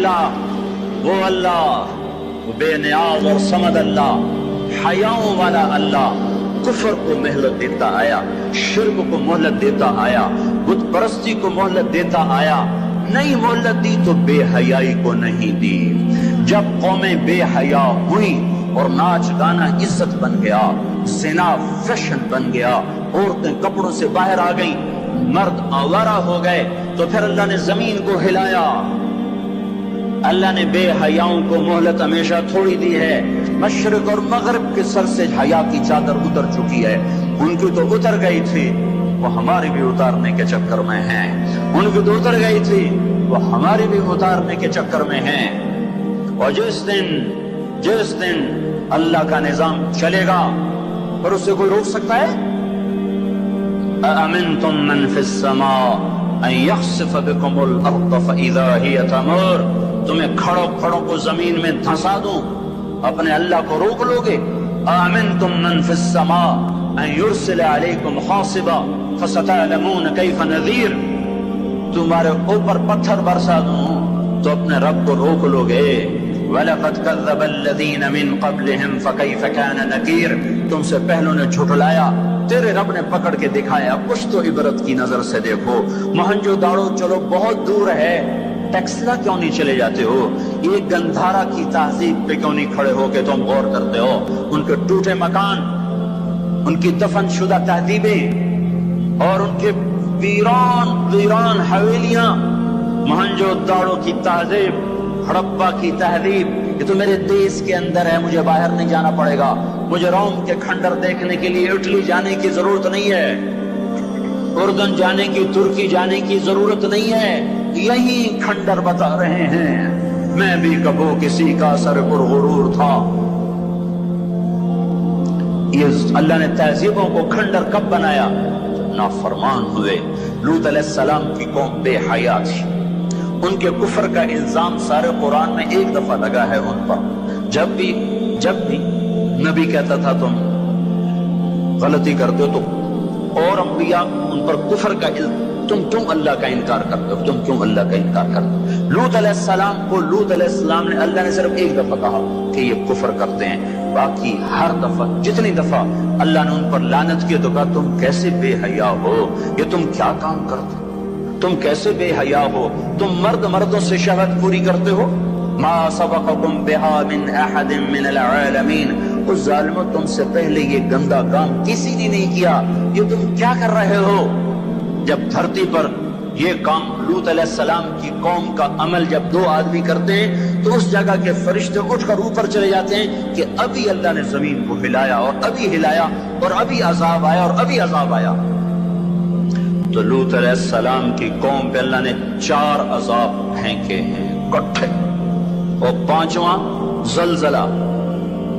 اللہ، وہ بے نیاز اور صمد اللہ، حیاؤں والا اللہ کفر کو مہلت دیتا آیا، شرک کو مہلت دیتا آیا، بت پرستی کو مہلت دیتا آیا۔ نہیں مہلت دی تو بے حیائی کو نہیں دی۔ جب قومیں بے حیا ہوئی اور ناچ گانا عزت بن گیا، زنا فیشن بن گیا، عورتیں کپڑوں سے باہر آ گئیں، مرد آوارہ ہو گئے، تو پھر اللہ نے زمین کو ہلایا۔ اللہ نے بے حیاؤں کو مہلت ہمیشہ تھوڑی دی ہے۔ مشرق اور مغرب کے سر سے حیا کی چادر اتر چکی ہے، ان کی تو اتر گئی تھی، وہ ہماری بھی اتارنے کے چکر میں ہیں۔ ان کی تو اتر گئی تھی، وہ ہماری بھی اتارنے کے چکر میں ہیں۔ اور جس دن اللہ کا نظام چلے گا اور اسے کوئی روک سکتا ہے؟ أَأَمِنْتُمْ مَنْ فِي السَّمَاءِ أَنْ يَخْسِفَ بِكُمُ الْأَرْضَ فَإِذَا هِيَ تَمُورُ، تمہیں کھڑوں کو زمین میں دھنسا دوں، اپنے اللہ کو روک لوگے؟ أَأَمِنْتُمْ مَنْ فِي السَّمَاءِ أَنْ يُرْسِلَ عَلَيْكُمْ حَاصِبًا فَسَتَعْلَمُونَ كَيْفَ نَذِيرٌ، تمہارے اوپر پتھر برسا دوں تو اپنے رب کو روک لوگے؟ وَلَقَدْ كَذَّبَ الَّذِينَ مِن قَبْلِهِمْ فَكَيْفَ كَانَ نَكِيرٌ، تم سے پہلوں نے جھٹلایا، تیرے رب نے پکڑ کے دکھایا، کچھ تو عبرت کی نظر سے دیکھو۔ مہنجو داڑو چلو بہت دور ہے، ٹیکسلا کیوں نہیں چلے جاتے ہو؟ یہ گندھارا کی تہذیب پہ کیوں نہیں کھڑے ہو کہ تم غور کرتے ہو؟ ان کے ٹوٹے مکان، ان کی دفن شدہ تہذیبیں اور ان کے ویران حویلیاں، مہنجو داڑو کی تہذیب، ہڑپا کی تہذیب، یہ تو میرے دیش کے اندر ہے، مجھے باہر نہیں جانا پڑے گا، مجھے روم کے کھنڈر دیکھنے کے لیے اٹلی جانے کی ضرورت نہیں ہے، اردن جانے کی، ترکی جانے کی ضرورت نہیں ہے، یہی کھنڈر بتا رہے ہیں۔ میں بھی کبھی کسی کا سر پر غرور تھا۔ یہ اللہ نے تہذیبوں کو کھنڈر کب بنایا؟ نافرمان ہوئے۔ لوط علیہ السلام کی قوم بے حیا تھی، ان کے کفر کا الزام سارے قرآن میں ایک دفعہ لگا ہے ان پر۔ جب بھی نبی کہتا تھا تم غلطی کرتے ہو تو اور انبیاء ان پر کفر کا تم اللہ کا انکار کرتے ہو، تم کیوں اللہ کا انکار کرتے ہو؟ لوط علیہ السلام کو لوط علیہ السلام نے اللہ نے صرف ایک دفعہ کہا کہ یہ کفر کرتے ہیں، باقی ہر دفعہ جتنی دفعہ اللہ نے ان پر لعنت کی تو کہا تم کیسے بے حیا ہو، یہ تم کیا کام کرتے ہو، تم کیسے بے حیا ہو، تم مردوں سے شہوت پوری کرتے ہو۔ ما سبقکم بها من احد من العالمین، اس ظالموں تم سے پہلے یہ گندا کام کسی نے نہیں کیا، یہ تم کیا کر رہے ہو؟ جب دھرتی پر یہ کام لوط علیہ السلام کی قوم کا عمل جب دو آدمی کرتے ہیں تو اس جگہ کے فرشتے اٹھ کر اوپر چلے جاتے ہیں کہ ابھی اللہ نے زمین کو ہلایا اور ابھی ہلایا اور ابھی عذاب آیا اور ابھی عذاب آیا۔ تو لوط علیہ السلام کی قوم پہ اللہ نے 4 عذاب پھینکے ہیں کٹھے، اور 5واں زلزلہ۔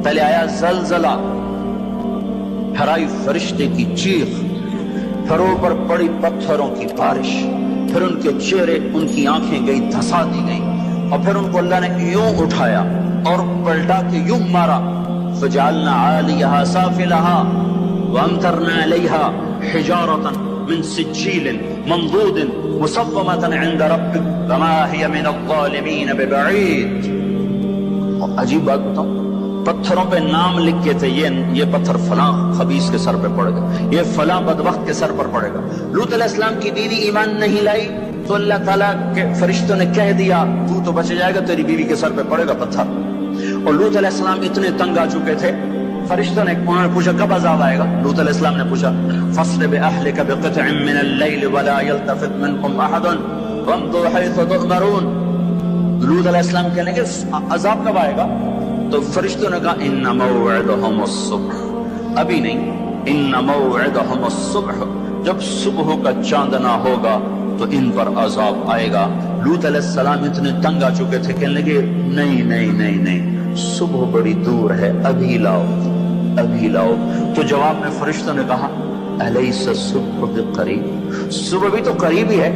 پہلے آیا زلزلہ، پھر آئی فرشتے کی چیخ، پھر اوپر پڑی پتھروں کی بارش، پھر ان کے چہرے ان کی آنکھیں گئی دھسا دی گئی، اور پھر ان کو اللہ نے یوں اٹھایا اور پلٹا کے یوں مارا۔ فجعلنا عالیہا سافلہا وامطرنا علیہا حجارۃ من سجیل منضود مصومۃ عند ربک وما ہی من الظالمین ببعید۔ عجیب بات بتاؤں، پتھروں پہ نام لکھ کے تھے، یہ پتھر فلاں خبیث کے سر پہ پڑے گا، یہ فلاں بدبخت کے سر پر پڑے گا۔ لوط علیہ السلام کی بیوی ایمان نہیں لائی تو اللہ تعالیٰ کے فرشتوں نے کہہ دیا تو بچ جائے گا، تیری بیوی کے سر پہ پڑے گا پتھر۔ اور لوط علیہ السلام اتنے تنگ آ چکے تھے، فرشتوں نے انہوں نے پوچھا کب عذاب آئے گا؟ لوط علیہ السلام نے پوچھا فَاصْرِ بِأَهْلِكَ بِقِطْعٍ مِّنَ اللَّيْلِ وَلَا يَلْتَفِتْ مِنْكُمْ أَحَدٌ وَامْضُوا حَيْثُ تُؤْمَرُونَ۔ لوط علیہ السلام کہنے لگے عذاب کب آئے گا؟ تو فرشتوں نے کہا ان موعدہم الصبح، ابھی نہیں، ان موعدہم الصبح، جب صبح کا چاندنا ہوگا تو ان پر عذاب آئے گا۔ لوط علیہ السلام اتنے تنگ آ چکے تھے، کہنے لگے نہیں نہیں نہیں نہیں، صبح بڑی دور ہے، ابھی لاؤ ابھی لاؤ۔ تو جواب میں فرشتوں نے کہا الیس الصبح بقریب، صبح بھی تو قریب ہی ہے،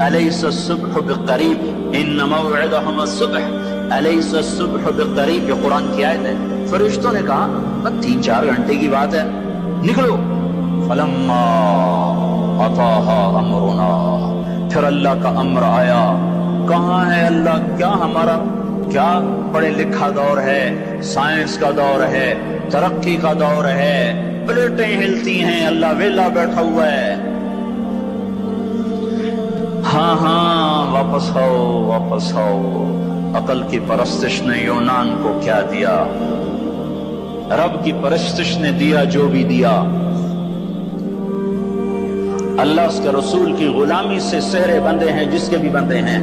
الیس الصبح بقریب ان موعدہم الصبح الیس الصبح بقریب، یہ قرآن کی آیت ہے۔ فرشتوں نے کہا 3-4 گھنٹے کی بات ہے، نکلو۔ فلما اتاها امرنا، پھر اللہ کا امر آیا، کہاں ہے اللہ؟ کیا ہمارا کیا پڑھے لکھا دور ہے، سائنس کا دور ہے، ترقی کا دور ہے، پلیٹیں ہلتی ہیں، اللہ ویلا بیٹھا ہوا ہے۔ ہاں ہاں واپس آؤ، واپس آؤ۔ عقل کی پرستش نے یونان کو کیا دیا؟ رب کی پرستش نے دیا جو بھی دیا۔ اللہ اس کے رسول کی غلامی سے سہرے بندے ہیں، جس کے بھی بندے ہیں،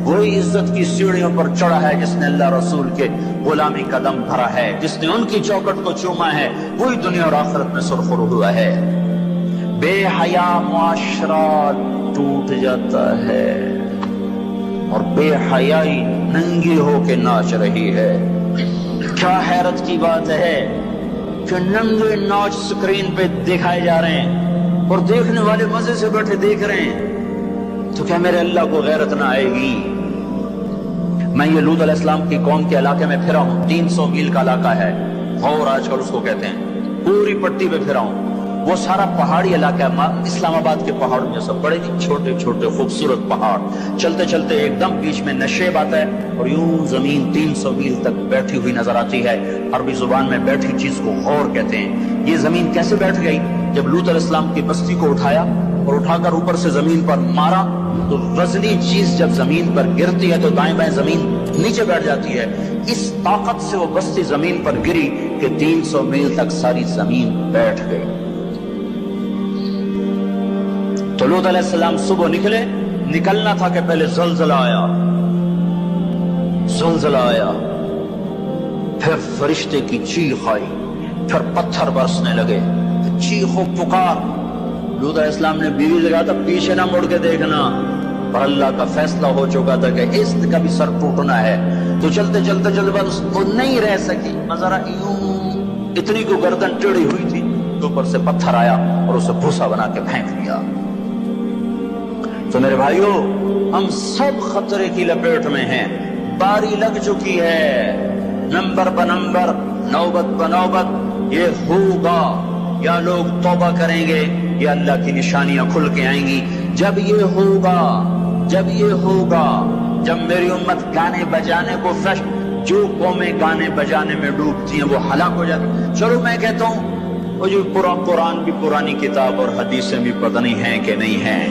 وہی عزت کی سیڑھیوں پر چڑھا ہے جس نے اللہ رسول کے غلامی قدم بھرا ہے، جس نے ان کی چوکٹ کو چوما ہے، وہی دنیا اور آخرت میں سرخرو ہوا ہے۔ بے حیا معاشرہ ٹوٹ جاتا ہے اور بے حیائی ننگی ہو کے ناچ رہی ہے۔ کیا حیرت کی بات ہے کہ ننگے ناچ سکرین پہ دکھائے جا رہے ہیں اور دیکھنے والے مزے سے بیٹھے دیکھ رہے ہیں، تو کیا میرے اللہ کو غیرت نہ آئے گی؟ میں یہ لوط علیہ السلام کی قوم کے علاقے میں پھرا ہوں، 300 میل کا علاقہ ہے، غور آج کل اس کو کہتے ہیں، پوری پٹی پہ پھرا ہوں۔ وہ سارا پہاڑی علاقہ ہے، اسلام آباد کے پہاڑوں میں سب بڑے چھوٹے چھوٹے خوبصورت پہاڑ، چلتے چلتے ایک دم بیچ میں نشیب آتا ہے اور یوں زمین 300 میل تک بیٹھی ہوئی نظر آتی ہے۔ عربی زبان میں بیٹھی چیز کو غور کہتے ہیں۔ یہ زمین کیسے بیٹھ گئی؟ جب لوط علیہ السلام کی بستی کو اٹھایا اور اٹھا کر اوپر سے زمین پر مارا تو وزنی چیز جب زمین پر گرتی ہے تو دائیں بائیں زمین نیچے بیٹھ جاتی ہے۔ اس طاقت سے وہ بستی زمین پر گری کہ 300 میل تک ساری زمین بیٹھ گئی۔ تو لوط علیہ السلام صبح نکلنا تھا کہ پہلے زلزلہ آیا، پھر فرشتے کی چیخ آئی، پھر پتھر برسنے لگے، چیخ و پکار۔ لوط علیہ السلام نے بیوی سے کہا تھا پیچھے نہ مڑ کے دیکھنا، پر اللہ کا فیصلہ ہو چکا تھا کہ اس کا بھی سر ٹوٹنا ہے۔ تو چلتے بس وہ نہیں رہ سکی، ذرا یوں اتنی کو گردن ٹیڑھی ہوئی تھی تو اوپر سے پتھر آیا اور اسے بھوسا بنا کے پھینک دیا۔ تو میرے بھائیو، ہم سب خطرے کی لپیٹ میں ہیں، باری لگ چکی ہے، نمبر بنمبر، نوبت بنوبت یہ ہوگا۔ یا لوگ توبہ کریں گے یا اللہ کی نشانیاں کھل کے آئیں گی۔ جب یہ ہوگا، جب میری امت گانے بجانے کو جو قومیں گانے بجانے میں ڈوبتی ہیں وہ ہلاک ہو جاتی۔ چلو میں کہتا ہوں وہ جو قرآن بھی پرانی کتاب اور حدیثیں بھی پتہ نہیں ہیں کہ نہیں ہیں۔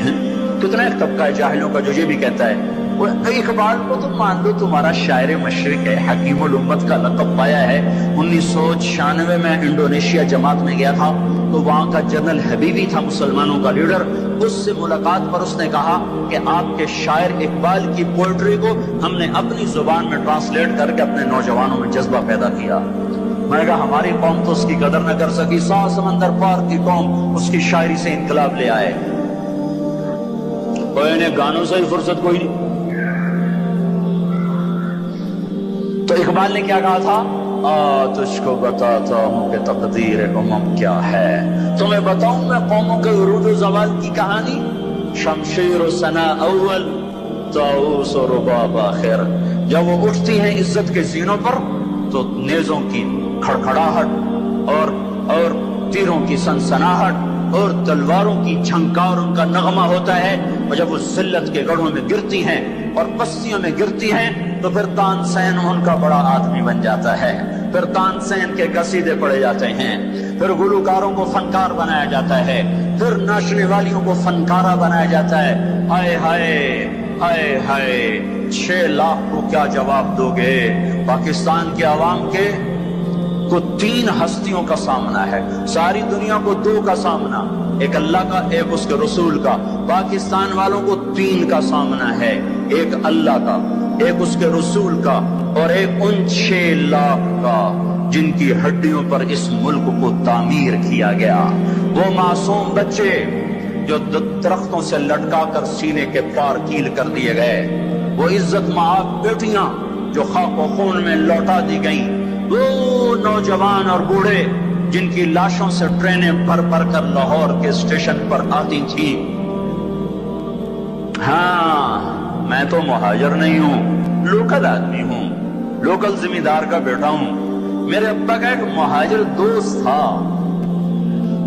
کتنا ایک طبقہ ہے جاہلوں کا جو یہ بھی کہتا ہے وہ اقبال کو تم مان لو تمہارا شاعر مشرق ہے، حکیم الامت کا لقب پایا ہے۔ 1996 میں انڈونیشیا جماعت میں گیا تھا تو وہاں کا جنرل حبیبی تھا مسلمانوں کا لیڈر، اس سے ملاقات پر اس نے کہا کہ آپ کے شاعر اقبال کی پوئٹری کو ہم نے اپنی زبان میں ٹرانسلیٹ کر کے اپنے نوجوانوں میں جذبہ پیدا کیا۔ میں نے کہا ہماری قوم تو اس کی قدر نہ کر سکی، 100 سمندر پار کی قوم اس کی شاعری سے انقلاب لے آئے، کوئی انہیں گانوں سے ہی فرصت کوئی نہیں۔ تو اقبال نے کیا کہا تھا؟ تجھ کو بتاتا ہوں کہ تقدیر امم کیا ہے، تمہیں بتاؤں میں قوموں کے عروج و زوال کی کہانی۔ شمشیر و ثنا اول، طاؤس و رباب آخر۔ جب وہ اٹھتی ہیں عزت کے زینوں پر تو نیزوں کی کھڑکھڑاہٹ اور تیروں کی سنسناہٹ اور تلواروں کی جھنکار ان کا نغمہ ہوتا ہے، اور جب وہ ذلت کے گڑھوں میں گرتی ہیں اور بستیوں میں گرتی ہیں تو پھر تانسین ان کا بڑا آدمی بن جاتا ہے، پھر تانسین کے قصیدے پڑھے جاتے ہیں، پھر گلوکاروں کو فنکار بنایا جاتا ہے، پھر ناچنے والیوں کو فنکارہ بنایا جاتا ہے۔ ہائے ہائے ہائے ہائے، 6 لاکھ کو کیا جواب دو گے؟ پاکستان کے عوام کے کو 3 ہستیوں کا سامنا ہے، ساری دنیا کو 2 کا سامنا، ایک اللہ کا ایک اس کے رسول کا۔ پاکستان والوں کو 3 کا سامنا ہے، ایک اللہ کا، ایک اس کے رسول کا اور ایک ان 6 لاکھ کا جن کی ہڈیوں پر اس ملک کو تعمیر کیا گیا۔ وہ معصوم بچے جو درختوں سے لٹکا کر سینے کے پار کیل کر دیے گئے، وہ عزت مآب بیٹیاں جو خاک و خون میں لوٹا دی گئیں، وہ نوجوان اور بوڑھے جن کی لاشوں سے ٹرینیں بھر بھر کر لاہور کے اسٹیشن پر آتی تھی۔ ہاں، میں تو مہاجر نہیں ہوں، لوکل آدمی ہوں، لوکل ذمہ دار کا بیٹا ہوں۔ میرے ابا کا ایک مہاجر دوست تھا،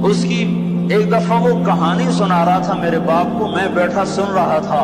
اس کی ایک دفعہ وہ کہانی سنا رہا تھا میرے باپ کو، میں بیٹھا سن رہا تھا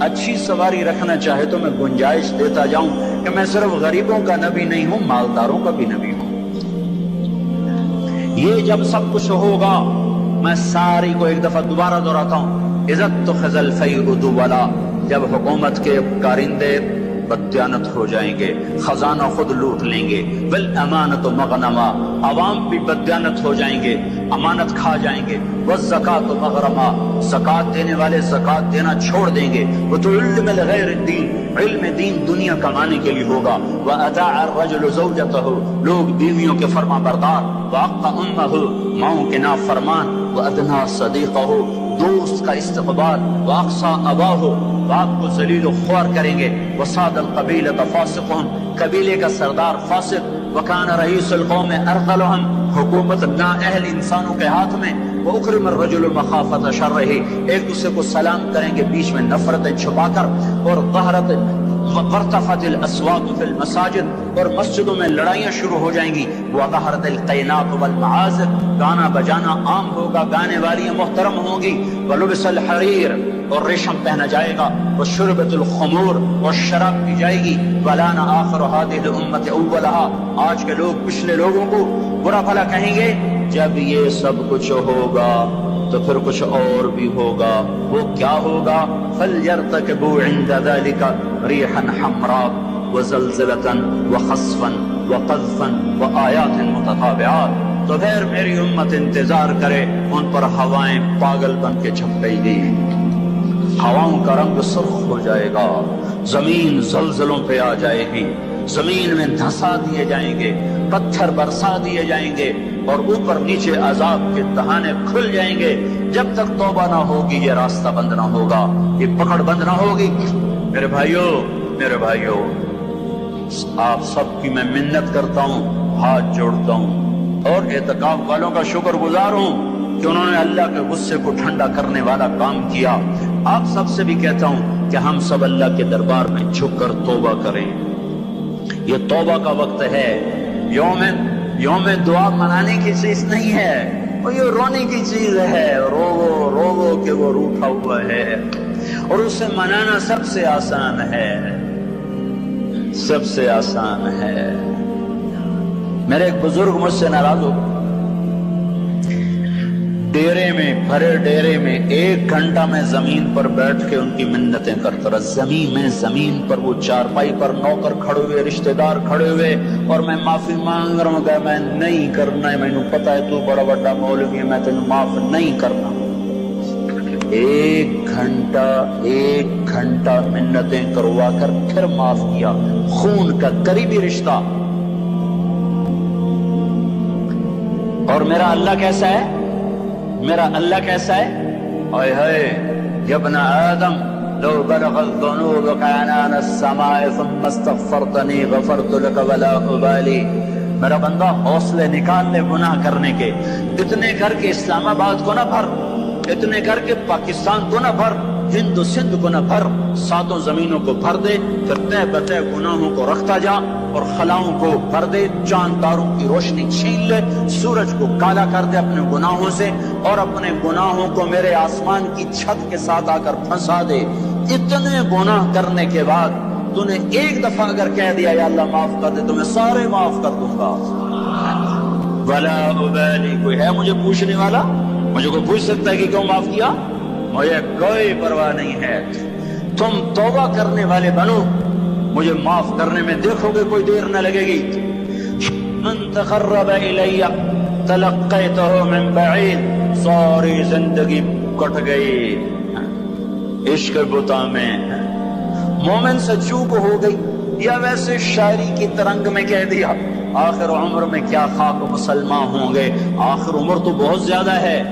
اچھی سواری رکھنا چاہے تو میں گنجائش دیتا جاؤں کہ میں صرف غریبوں کا نبی نہیں ہوں، مالداروں کا بھی نبی ہوں۔ یہ جب سب کچھ ہوگا، میں ساری کو ایک دفعہ دوبارہ دہراتا ہوں، عزت تو خزل فیعدو والا، جب حکومت کے کارندے بددیانت ہو جائیں گے، خزانہ خود لوٹ لیں گے، والامانت مغنما، عوام بھی بددیانت ہو جائیں گے، امانت کھا جائیں گے، والزکاۃ مغرما، زکات دینے والے زکات دینا چھوڑ دیں گے، وتعلم لغیر الدین، علم دین دنیا کمانے کے لیے ہوگا، واطاع الرجل زوجته، لوگ بیویوں کے فرما بردار، واق امه، ماؤں کے نافرمان، وادنى صدیقه، دوست کا استقبال، واقصى اباه، باپ کو ذلیل و خوار کریں گے، وصاد القبیلۃ فاسق، قبیلے کا سردار فاسق، وکان رئیس القوم ارذلهم، حکومت نااہل انسانوں کے ہاتھ میں، واکرم الرجل مخافۃ شرہ، ایک دوسرے کو سلام کریں گے بیچ میں نفرتیں چھپا کر، اور ظہرت وارتفعت الاصوات فی المساجد، اور مسجدوں میں لڑائیاں شروع ہو جائیں گی، وظہرت القینات والمعازف، گانا بجانا عام ہوگا، گانے والیاں محترم ہوں گی، ولبس الحریر، اور ریشم پہنا جائے گا، وشربت الخمور، اور شراب پی جائے گی، ولان آخر هذه الامة اولها، آج کے لوگ پچھلے لوگوں کو برا بھلا کہیں گے۔ جب یہ سب کچھ ہوگا تو پھر کچھ اور بھی ہوگا، وہ کیا ہوگا؟ فَلْيَرْتَكِبُوا عِنْدَ ذَلِكَ رِيحًا حَمْرَاء وَزَلْزَلَةً وَخَسْفًا وَقَذْفًا وَآيَاتٍ مُتَتَابِعَاتٍ، تو پھر میری امت انتظار کرے، ان پر ہوائیں پاگل بن کے چھپے گی، ہواؤں کا رنگ سرخ ہو جائے گا، زمین زلزلوں پہ آ جائے گی، زمین میں دھسا دیے جائیں گے، پتھر برسا دیے جائیں گے، اور اوپر نیچے عذاب کے دہانے کھل جائیں گے۔ جب تک توبہ نہ ہوگی یہ راستہ بند نہ ہوگا، یہ پکڑ بند نہ ہوگی۔ میرے بھائیوں، آپ سب کی میں منت کرتا ہوں، ہاتھ جوڑتا ہوں، اور اعتکاف والوں کا شکر گزار ہوں کہ انہوں نے اللہ کے غصے کو ٹھنڈا کرنے والا کام کیا۔ آپ سب سے بھی کہتا ہوں کہ ہم سب اللہ کے دربار میں جھک کر توبہ کریں۔ یہ توبہ کا وقت ہے، یوم دعا منانے کی چیز نہیں ہے، اور یہ رونے کی چیز ہے، رو کہ وہ روٹھا ہوا ہے، اور اسے منانا سب سے آسان ہے، سب سے آسان ہے۔ میرے ایک بزرگ مجھ سے ناراض ہو، ڈیرے میں، بھرے ڈیرے میں 1 گھنٹہ میں زمین پر بیٹھ کے ان کی منتیں کرتا رہا، زمین پر، وہ چارپائی پر نوکر کھڑے ہوئے، رشتہ دار کھڑے ہوئے، اور میں معافی مانگ رہا ہوں کہ میں نہیں کرنا ہے، مینوں پتا ہے تو بڑا بڑا مولوی ہے، میں تینوں معاف نہیں کرنا۔ 1 گھنٹہ منتیں کروا کر پھر معاف کیا، خون کا قریبی رشتہ۔ اور میرا اللہ کیسا ہے؟ اے ہے یا ابن آدم، لو بلغت ذنوبك عنان السماء ثم استغفرتنی غفرت لك ولا ابالی، میرا بندہ حوصلے نکال لے گناہ کرنے کے، اتنے کر کے اسلام آباد کو نہ بھر، اتنے کر کے پاکستان کو نہ بھر، ہند و سندھ کو نہ بھر، 7 زمینوں کو بھر دے، پھر تہ بتہ گناہوں کو رکھتا جا، اور خلاؤں کو بھر دے، چاند تاروں کی روشنی چھین لے، سورج کو کالا کر دے اپنے گناہوں سے، اور اپنے گناہوں کو میرے آسمان کی چھت کے ساتھ آ کر پھنسا دے۔ اتنے گناہ کرنے کے بعد تو نے ایک دفعہ اگر کہہ دیا یا اللہ معاف کر دے تو میں سارے معاف کر دوں گا، ولا ابالی، کوئی ہے مجھے پوچھنے والا؟ مجھے کوئی پوچھ سکتا ہے کہ کیوں معاف کیا؟ مجھے کوئی پرواہ نہیں ہے۔ تم توبہ کرنے والے بنو، مجھے معاف کرنے میں دیکھو گے کوئی دیر نہ لگے گی۔ من تقرب الی تلقیتہ من بعید، ساری زندگی کٹ گئی عشق بتا میں، مومن سے چوک ہو گئی، یا ویسے شاعری کی ترنگ میں کہہ دیا آخر عمر میں کیا خاک مسلمان ہوں گے، آخر عمر تو بہت زیادہ ہے،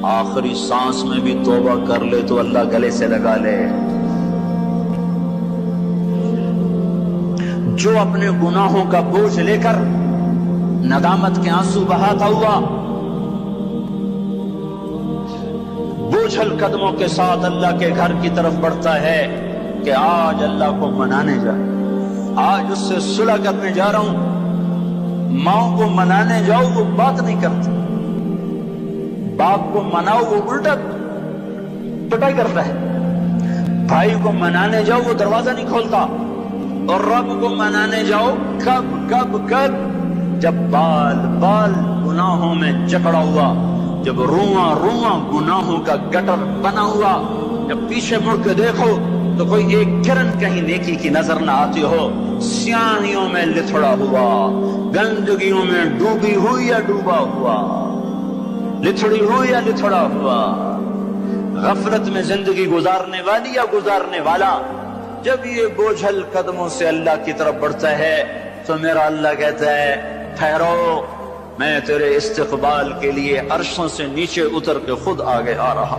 آخری سانس میں بھی توبہ کر لے تو اللہ گلے سے لگا لے۔ جو اپنے گناہوں کا بوجھ لے کر ندامت کے آنسو بہاتا ہوا بوجھل قدموں کے ساتھ اللہ کے گھر کی طرف بڑھتا ہے کہ آج اللہ کو منانے جا، آج اس سے صلح کرنے جا رہا ہوں، ماں کو منانے جاؤ وہ بات نہیں کرتی، باپ کو مناؤ وہ الٹا پٹائی کرتا ہے، بھائی کو منانے جاؤ وہ دروازہ نہیں کھولتا، اور رب کو منانے جاؤ کب کب کب؟ جب بال بال گناہوں میں جکڑا ہوا، جب رواں رواں گناہوں کا گٹر بنا ہوا، جب پیچھے مڑ کے دیکھو تو کوئی ایک کرن کہیں نیکی کی نظر نہ آتی ہو، سیاہیوں میں لتھڑا ہوا، گندگیوں میں ڈوبی ہوئی یا ڈوبا ہوا، لتھڑی ہوئی یا لتھڑا ہوا، غفلت میں زندگی گزارنے والی یا گزارنے والا، جب یہ بوجھل قدموں سے اللہ کی طرف بڑھتا ہے تو میرا اللہ کہتا ہے ٹھہرو، میں تیرے استقبال کے لیے عرشوں سے نیچے اتر کے خود آگے آ رہا۔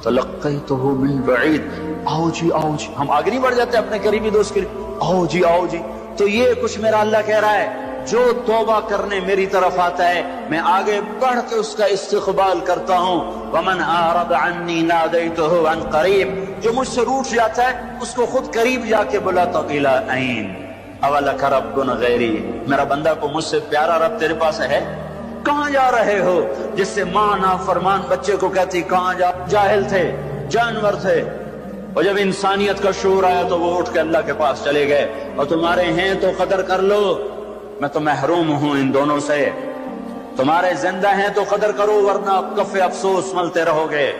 تلقیتہ من بعید، آؤ جی آؤ جی، ہم آگے نہیں بڑھ جاتے اپنے قریبی دوست کے لیے، آؤ جی آؤ جی۔ تو یہ کچھ میرا اللہ کہہ رہا ہے، جو توبہ کرنے میری طرف آتا ہے میں آگے بڑھ کے اس کا استقبال کرتا ہوں۔ ومن اعرض عنی نادیتہ عن قریب، جو مجھ سے روٹ جاتا ہے اس کو خود قریب جا کے بلاتا ہوں۔ الی این اولک رب غیری، میرا بندہ کو مجھ سے پیارا رب تیرے پاس ہے؟ کہاں جا رہے ہو؟ جس سے ماں نافرمان بچے کو کہتی کہاں جا، جاہل تھے، جانور تھے، اور جب انسانیت کا شعور آیا تو وہ اٹھ کے اللہ کے پاس چلے گئے۔ اور تمہارے ہیں تو قدر کر لو، میں تو محروم ہوں ان دونوں سے، تمہارے زندہ ہیں تو قدر کرو ورنہ کف افسوس ملتے رہو گے۔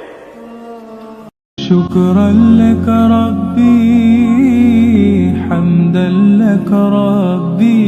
شکرا لک ربی حمدا لک ربی